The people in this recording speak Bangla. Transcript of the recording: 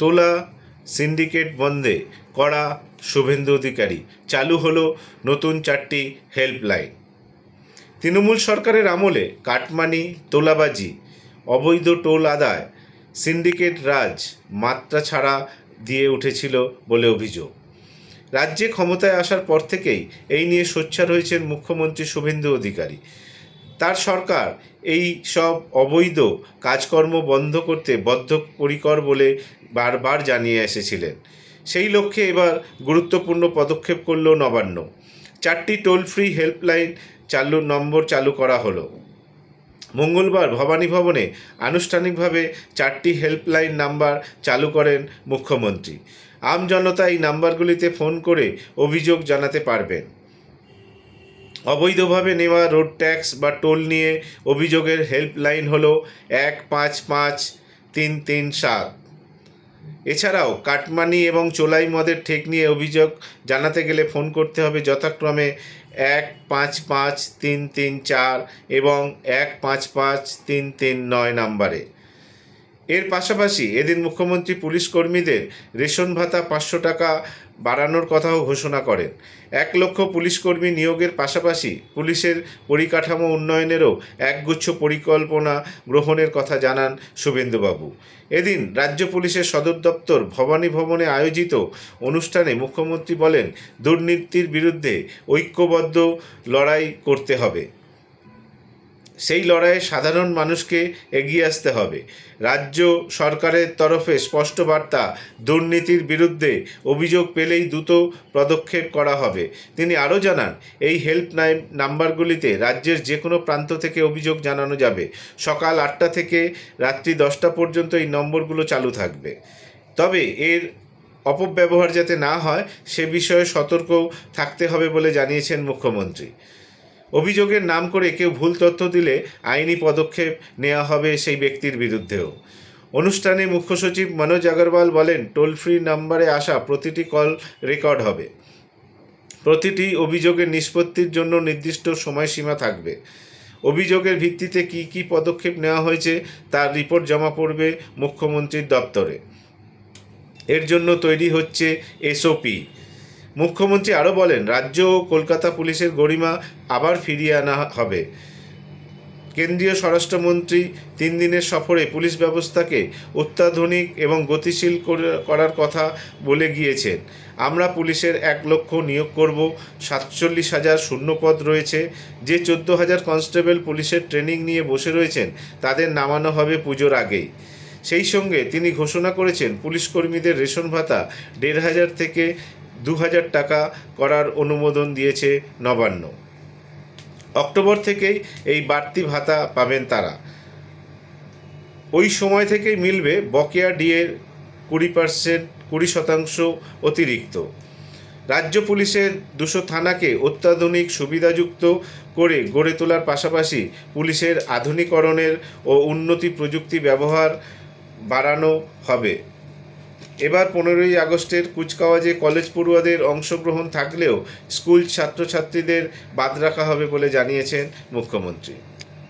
তোলা সিন্ডিকেট বন্ধে কড়া শুভেন্দু অধিকারী, চালু হলো নতুন 4টি হেল্পলাইন। তৃণমূল সরকারের আমলে কাটমানি, তোলাবাজি, অবৈধ টোল আদায়, সিন্ডিকেট রাজ মাত্রা ছাড়া দিয়ে উঠেছিল বলে অভিযোগ। রাজ্যে ক্ষমতায় আসার পর থেকেই এই নিয়ে সোচ্চার হয়েছেন মুখ্যমন্ত্রী শুভেন্দু অধিকারী। তার সরকার এই সব অবৈধ কাজকর্ম বন্ধ করতে বদ্ধপরিকর বলে বারবার জানিয়ে এসেছিলেন। সেই লক্ষ্যে এবার গুরুত্বপূর্ণ পদক্ষেপ করল নবান্ন। 4টি টোল ফ্রি হেল্পলাইন নম্বর চালু করা হলো। মঙ্গলবার ভবানী ভবনে আনুষ্ঠানিকভাবে 4টি হেল্পলাইন নাম্বার চালু করেন মুখ্যমন্ত্রী। আম জনতা এই নাম্বারগুলিতে ফোন করে অভিযোগ জানাতে পারবেন। অবৈধভাবে নেওয়া রোড ট্যাক্স বা টোল নিয়ে অভিযোগের হেল্পলাইন হলো 155337। এছাড়াও কাটমানি এবং চোলাই মদের ঠেক নিয়ে অভিযোগ জানাতে গেলে ফোন করতে হবে যথাক্রমে 155334 এবং 155339 নম্বরে। এর পাশাপাশি এদিন মুখ্যমন্ত্রী পুলিশ কর্মীদের রেশন ভাতা 500 টাকা বাড়ানোর কথাও ঘোষণা করেন। 1 লক্ষ পুলিশ কর্মী নিয়োগের পাশাপাশি পুলিশের পরিকাঠামো উন্নয়নেরও একগুচ্ছ পরিকল্পনা গ্রহণের কথা জানান শুভেন্দুবাবু। এদিন রাজ্য পুলিশের সদর দপ্তর ভবানী ভবনে আয়োজিত অনুষ্ঠানে মুখ্যমন্ত্রী বলেন, দুর্নীতির বিরুদ্ধে ঐক্যবদ্ধ লড়াই করতে হবে। সেই লড়াইয়ে সাধারণ মানুষকে এগিয়ে আসতে হবে। রাজ্য সরকারের তরফে স্পষ্ট বার্তা, দুর্নীতির বিরুদ্ধে অভিযোগ পেলেই দ্রুত পদক্ষেপ করা হবে। তিনি আরও জানান, এই হেল্পলাইন নাম্বারগুলিতে রাজ্যের যে কোনো প্রান্ত থেকে অভিযোগ জানানো যাবে। সকাল 8টা থেকে রাত্রি 10টা পর্যন্ত এই নম্বরগুলো চালু থাকবে। তবে এর অপব্যবহার যাতে না হয় সে বিষয়ে সতর্ক থাকতে হবে বলে জানিয়েছেন মুখ্যমন্ত্রী। অভিযোগের নাম করে কেউ ভুল তথ্য দিলে আইনি পদক্ষেপ নেওয়া হবে সেই ব্যক্তির বিরুদ্ধেও। অনুষ্ঠানে মুখ্য সচিব মনোজ আগরওয়াল বলেন, টোল ফ্রি নাম্বারে আসা প্রতিটি কল রেকর্ড হবে। প্রতিটি অভিযোগের নিষ্পত্তির জন্য নির্দিষ্ট সময়সীমা থাকবে। অভিযোগের ভিত্তিতে কী কী পদক্ষেপ নেওয়া হয়েছে তার রিপোর্ট জমা পড়বে মুখ্যমন্ত্রীর দপ্তরে। এর জন্য তৈরি হচ্ছে এসওপি। মুখ্যমন্ত্রী আরও বলেন, রাজ্য ও কলকাতা পুলিশের গরিমা আবার ফিরিয়ে আনা হবে। কেন্দ্রীয় স্বরাষ্ট্রমন্ত্রী 3 দিনের সফরে পুলিশ ব্যবস্থাকে অত্যাধুনিক এবং গতিশীল করার কথা বলে গিয়েছেন। আমরা পুলিশের 1 লক্ষ নিয়োগ করব। 47,000 শূন্যপদ রয়েছে। যে 14,000 কনস্টেবল পুলিশের ট্রেনিং নিয়ে বসে রয়েছেন তাদের নামানো হবে পুজোর আগেই। সেই সঙ্গে তিনি ঘোষণা করেছেন, পুলিশ কর্মীদের রেশন ভাতা 1,500 থেকে 2,000 টাকা করার অনুমোদন দিয়েছে নবান্ন। অক্টোবর থেকেই এই বাড়তি ভাতা পাবেন তারা। ওই সময় থেকেই মিলবে বকেয়া ডিএর 20% অতিরিক্ত। রাজ্য পুলিশের 200 থানাকে অত্যাধুনিক সুবিধাযুক্ত করে গড়ে তোলার পাশাপাশি পুলিশের আধুনিকরণের ও উন্নতি প্রযুক্তি ব্যবহার বাড়ানো হবে। এবার 15ই আগস্টের কুচকাওয়াজে কলেজ পড়ুয়াদের অংশগ্রহণ থাকলেও স্কুল ছাত্রছাত্রীদের বাদ রাখা হবে বলে জানিয়েছেন মুখ্যমন্ত্রী।